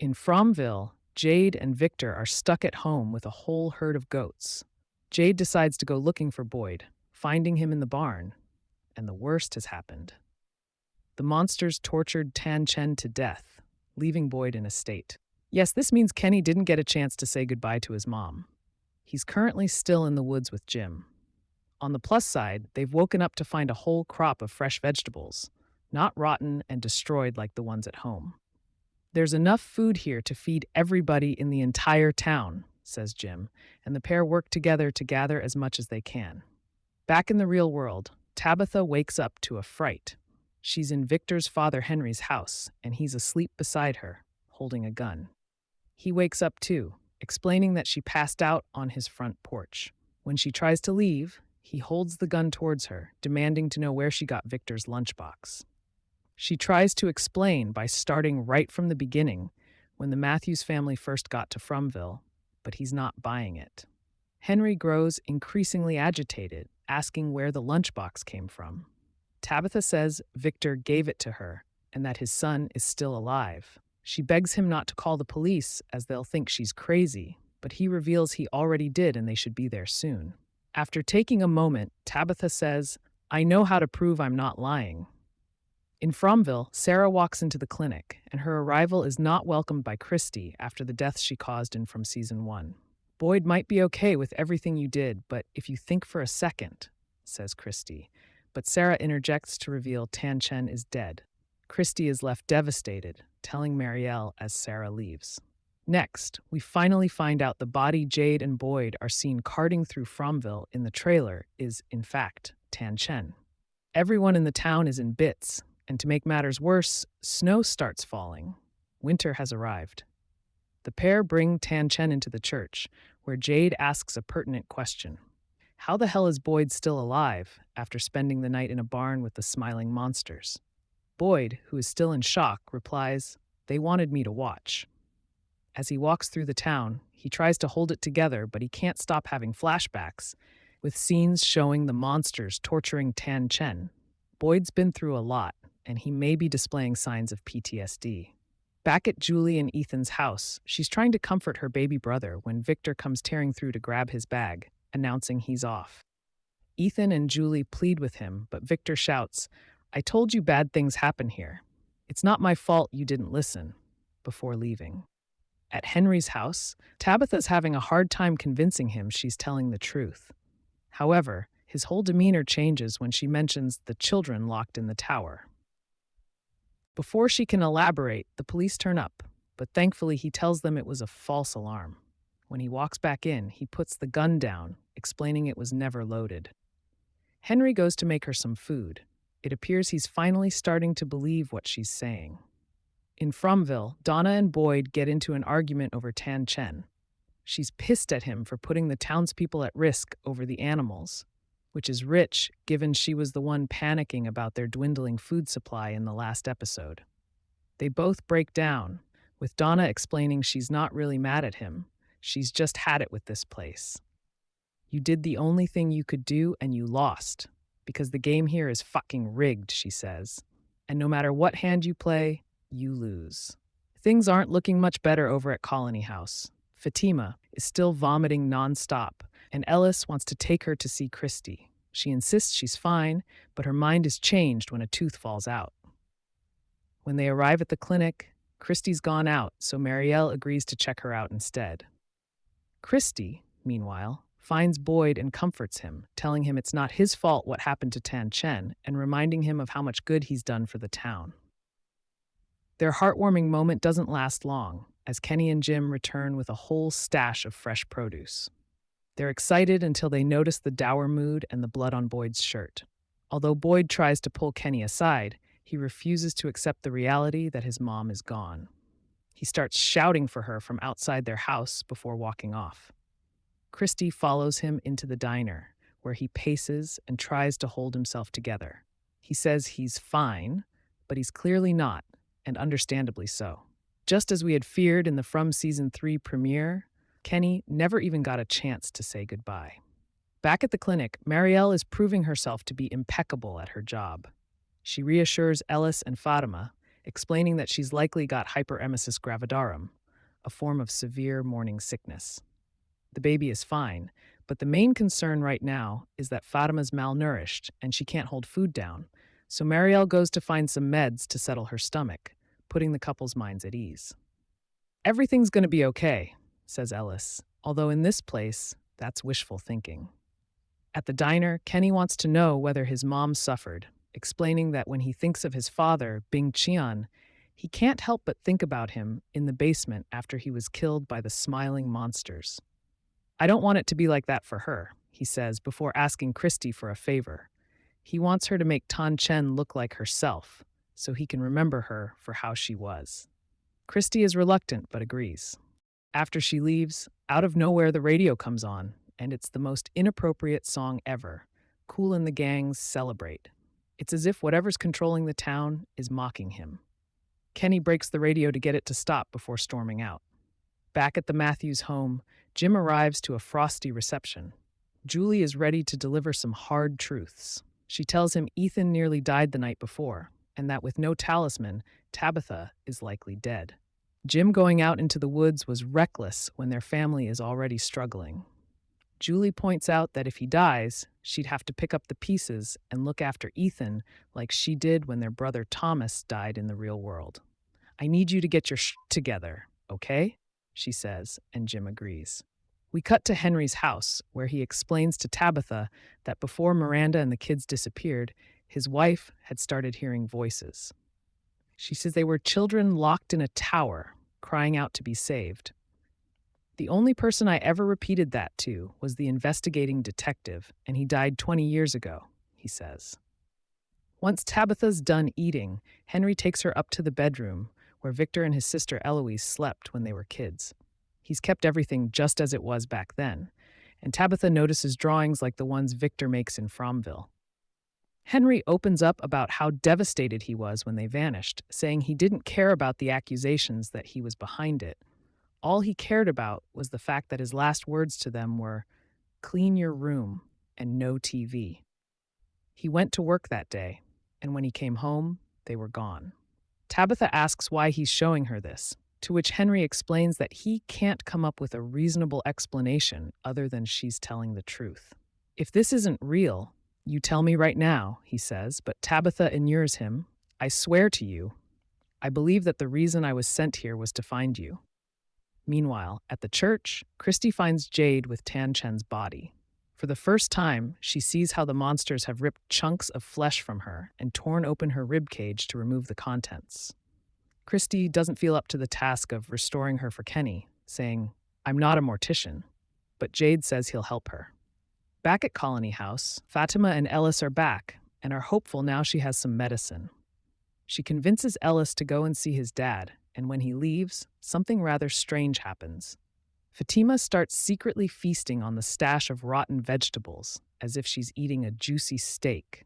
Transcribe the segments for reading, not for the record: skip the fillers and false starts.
In Fromville, Jade and Victor are stuck at home with a whole herd of goats. Jade decides to go looking for Boyd, finding him in the barn, and the worst has happened. The monsters tortured Tan Chen to death, leaving Boyd in a state. Yes, this means Kenny didn't get a chance to say goodbye to his mom. He's currently still in the woods with Jim. On the plus side, they've woken up to find a whole crop of fresh vegetables, not rotten and destroyed like the ones at home. There's enough food here to feed everybody in the entire town, says Jim, and the pair work together to gather as much as they can. Back in the real world, Tabitha wakes up to a fright. She's in Victor's father Henry's house, and he's asleep beside her, holding a gun. He wakes up too, explaining that she passed out on his front porch. When she tries to leave, he holds the gun towards her, demanding to know where she got Victor's lunchbox. She tries to explain by starting right from the beginning, when the Matthews family first got to Fromville, but he's not buying it. Henry grows increasingly agitated, asking where the lunchbox came from. Tabitha says Victor gave it to her and that his son is still alive. She begs him not to call the police as they'll think she's crazy, but he reveals he already did and they should be there soon. After taking a moment, Tabitha says, "I know how to prove I'm not lying." In Fromville, Sarah walks into the clinic, and her arrival is not welcomed by Christy after the deaths she caused in from season 1. "Boyd might be okay with everything you did, but if you think for a second," says Christy. But Sarah interjects to reveal Tan Chen is dead. Christy is left devastated, telling Marielle as Sarah leaves. Next, we finally find out the body Jade and Boyd are seen carting through Fromville in the trailer is, in fact, Tan Chen. Everyone in the town is in bits, and to make matters worse, snow starts falling. Winter has arrived. The pair bring Tan Chen into the church, where Jade asks a pertinent question. How the hell is Boyd still alive after spending the night in a barn with the smiling monsters? Boyd, who is still in shock, replies, "They wanted me to watch." As he walks through the town, he tries to hold it together, but he can't stop having flashbacks, with scenes showing the monsters torturing Tan Chen. Boyd's been through a lot, and he may be displaying signs of PTSD. Back at Julie and Ethan's house, she's trying to comfort her baby brother when Victor comes tearing through to grab his bag, announcing he's off. Ethan and Julie plead with him, but Victor shouts, "I told you bad things happen here. It's not my fault you didn't listen," before leaving. At Henry's house, Tabitha's having a hard time convincing him she's telling the truth. However, his whole demeanor changes when she mentions the children locked in the tower. Before she can elaborate, the police turn up, but thankfully he tells them it was a false alarm. When he walks back in, he puts the gun down, explaining it was never loaded. Henry goes to make her some food. It appears he's finally starting to believe what she's saying. In Fromville, Donna and Boyd get into an argument over Tan Chen. She's pissed at him for putting the townspeople at risk over the animals, which is rich given she was the one panicking about their dwindling food supply in the last episode. They both break down, with Donna explaining she's not really mad at him. She's just had it with this place. "You did the only thing you could do and you lost, because the game here is fucking rigged," she says. "And no matter what hand you play, you lose." Things aren't looking much better over at Colony House. Fatima is still vomiting nonstop, and Ellis wants to take her to see Christy. She insists she's fine, but her mind is changed when a tooth falls out. When they arrive at the clinic, Christy's gone out, so Marielle agrees to check her out instead. Christy, meanwhile, finds Boyd and comforts him, telling him it's not his fault what happened to Tan Chen and reminding him of how much good he's done for the town. Their heartwarming moment doesn't last long, as Kenny and Jim return with a whole stash of fresh produce. They're excited until they notice the dour mood and the blood on Boyd's shirt. Although Boyd tries to pull Kenny aside, he refuses to accept the reality that his mom is gone. He starts shouting for her from outside their house before walking off. Christy follows him into the diner, where he paces and tries to hold himself together. He says he's fine, but he's clearly not, and understandably so. Just as we had feared in the From Season 3 premiere, Kenny never even got a chance to say goodbye. Back at the clinic, Marielle is proving herself to be impeccable at her job. She reassures Ellis and Fatima, explaining that she's likely got hyperemesis gravidarum, a form of severe morning sickness. The baby is fine, but the main concern right now is that Fatima's malnourished and she can't hold food down, so Marielle goes to find some meds to settle her stomach, putting the couple's minds at ease. Everything's going to be okay, says Ellis, although in this place, that's wishful thinking. At the diner, Kenny wants to know whether his mom suffered, explaining that when he thinks of his father, Bing Qian, he can't help but think about him in the basement after he was killed by the smiling monsters. I don't want it to be like that for her, he says before asking Christy for a favor. He wants her to make Tan Chen look like herself, so he can remember her for how she was. Christy is reluctant but agrees. After she leaves, out of nowhere the radio comes on, and it's the most inappropriate song ever, Kool and the Gang's Celebrate. It's as if whatever's controlling the town is mocking him. Kenny breaks the radio to get it to stop before storming out. Back at the Matthews home, Jim arrives to a frosty reception. Julie is ready to deliver some hard truths. She tells him Ethan nearly died the night before, and that with no talisman, Tabitha is likely dead. Jim going out into the woods was reckless when their family is already struggling. Julie points out that if he dies, she'd have to pick up the pieces and look after Ethan like she did when their brother Thomas died in the real world. I need you to get your together, okay? She says, and Jim agrees. We cut to Henry's house, where he explains to Tabitha that before Miranda and the kids disappeared, his wife had started hearing voices. She says they were children locked in a tower, crying out to be saved. The only person I ever repeated that to was the investigating detective, and he died 20 years ago, he says. Once Tabitha's done eating, Henry takes her up to the bedroom, where Victor and his sister Eloise slept when they were kids. He's kept everything just as it was back then, and Tabitha notices drawings like the ones Victor makes in Fromville. Henry opens up about how devastated he was when they vanished, saying he didn't care about the accusations that he was behind it. All he cared about was the fact that his last words to them were, "Clean your room and no TV." He went to work that day, and when he came home, they were gone. Tabitha asks why he's showing her this, to which Henry explains that he can't come up with a reasonable explanation other than she's telling the truth. If this isn't real, you tell me right now, he says, but Tabitha inures him. I swear to you, I believe that the reason I was sent here was to find you. Meanwhile, at the church, Christy finds Jade with Tan Chen's body. For the first time, she sees how the monsters have ripped chunks of flesh from her and torn open her rib cage to remove the contents. Christy doesn't feel up to the task of restoring her for Kenny, saying, "I'm not a mortician," but Jade says he'll help her. Back at Colony House, Fatima and Ellis are back and are hopeful now she has some medicine. She convinces Ellis to go and see his dad, and when he leaves, something rather strange happens. Fatima starts secretly feasting on the stash of rotten vegetables, as if she's eating a juicy steak.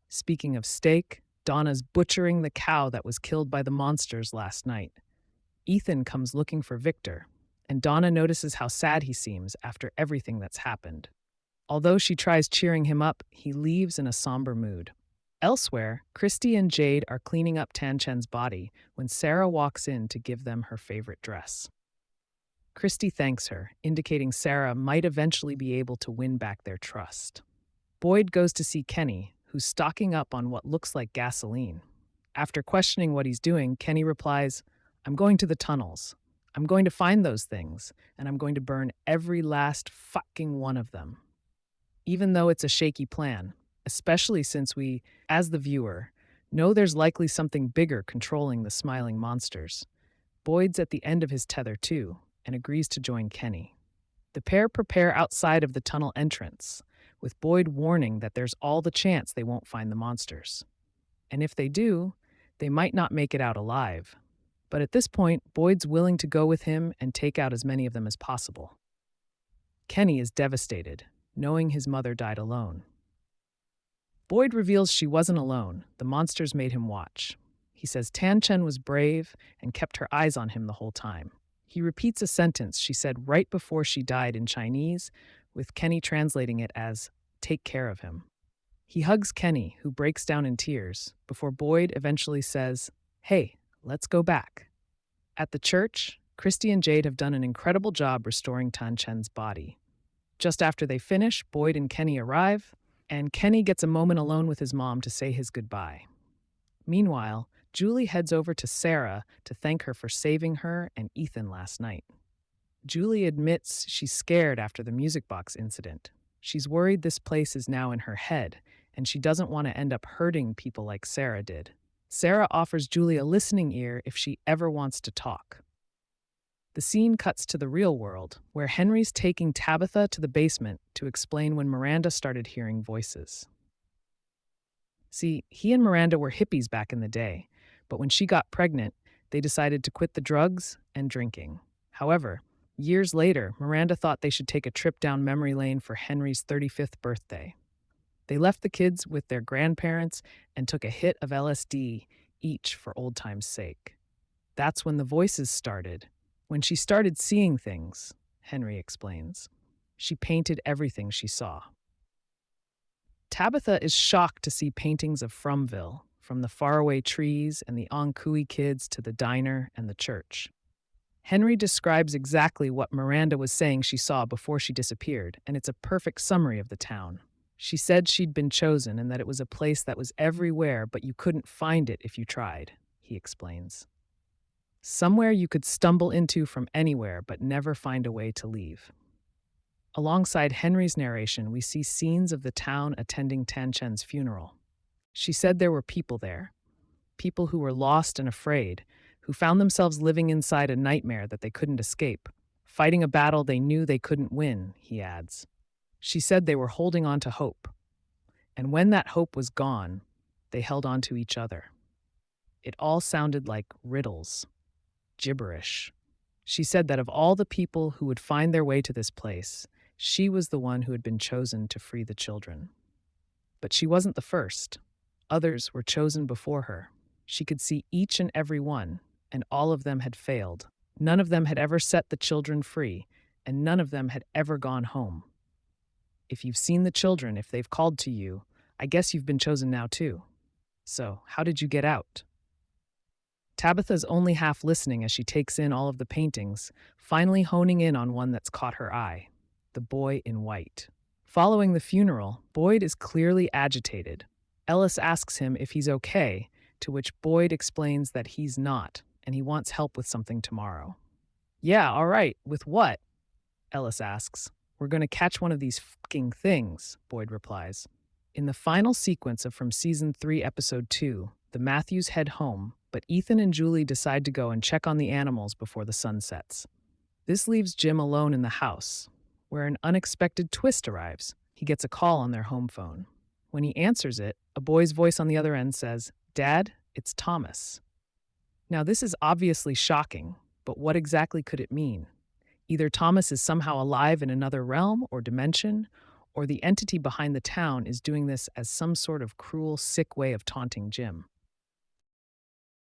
Speaking of steak, Donna's butchering the cow that was killed by the monsters last night. Ethan comes looking for Victor, and Donna notices how sad he seems after everything that's happened. Although she tries cheering him up, he leaves in a somber mood. Elsewhere, Christy and Jade are cleaning up Tan Chen's body when Sarah walks in to give them her favorite dress. Christy thanks her, indicating Sarah might eventually be able to win back their trust. Boyd goes to see Kenny, who's stocking up on what looks like gasoline. After questioning what he's doing, Kenny replies, "I'm going to the tunnels. I'm going to find those things, and I'm going to burn every last fucking one of them." Even though it's a shaky plan, especially since we, as the viewer, know there's likely something bigger controlling the smiling monsters. Boyd's at the end of his tether too, and agrees to join Kenny. The pair prepare outside of the tunnel entrance, with Boyd warning that there's all the chance they won't find the monsters. And if they do, they might not make it out alive. But at this point, Boyd's willing to go with him and take out as many of them as possible. Kenny is devastated, knowing his mother died alone. Boyd reveals she wasn't alone. The monsters made him watch. He says Tan Chen was brave and kept her eyes on him the whole time. He repeats a sentence she said right before she died in Chinese, with Kenny translating it as, "Take care of him." He hugs Kenny, who breaks down in tears, before Boyd eventually says, Hey, let's go back. At the church, Christy and Jade have done an incredible job restoring Tan Chen's body. Just after they finish, Boyd and Kenny arrive, and Kenny gets a moment alone with his mom to say his goodbye. Meanwhile, Julie heads over to Sarah to thank her for saving her and Ethan last night. Julie admits she's scared after the music box incident. She's worried this place is now in her head, and she doesn't want to end up hurting people like Sarah did. Sarah offers Julie a listening ear if she ever wants to talk. The scene cuts to the real world, where Henry's taking Tabitha to the basement to explain when Miranda started hearing voices. See, he and Miranda were hippies back in the day, but when she got pregnant, they decided to quit the drugs and drinking. However, years later, Miranda thought they should take a trip down memory lane for Henry's 35th birthday. They left the kids with their grandparents and took a hit of LSD each for old time's sake. That's when the voices started. When she started seeing things, Henry explains. She painted everything she saw. Tabitha is shocked to see paintings of Fromville, from the faraway trees and the Onkui kids to the diner and the church. Henry describes exactly what Miranda was saying she saw before she disappeared, and it's a perfect summary of the town. She said she'd been chosen and that it was a place that was everywhere, but you couldn't find it if you tried, he explains. Somewhere you could stumble into from anywhere, but never find a way to leave. Alongside Henry's narration, we see scenes of the town attending Tan Chen's funeral. She said there were people there, people who were lost and afraid, who found themselves living inside a nightmare that they couldn't escape, fighting a battle they knew they couldn't win, he adds. She said they were holding on to hope, and when that hope was gone, they held on to each other. It all sounded like riddles, gibberish. She said that of all the people who would find their way to this place, she was the one who had been chosen to free the children. But she wasn't the first. Others were chosen before her. She could see each and every one, and all of them had failed. None of them had ever set the children free, and none of them had ever gone home. If you've seen the children, if they've called to you, I guess you've been chosen now too. So, how did you get out? Tabitha's only half listening as she takes in all of the paintings, finally honing in on one that's caught her eye, the boy in white. Following the funeral, Boyd is clearly agitated. Ellis asks him if he's okay, to which Boyd explains that he's not, and he wants help with something tomorrow. Yeah, all right, with what? Ellis asks. We're going to catch one of these fucking things, Boyd replies. In the final sequence of from Season 3, Episode 2, the Matthews head home, but Ethan and Julie decide to go and check on the animals before the sun sets. This leaves Jim alone in the house, where an unexpected twist arrives. He gets a call on their home phone. When he answers it, a boy's voice on the other end says, "Dad, it's Thomas." Now, this is obviously shocking, but what exactly could it mean? Either Thomas is somehow alive in another realm or dimension, or the entity behind the town is doing this as some sort of cruel, sick way of taunting Jim.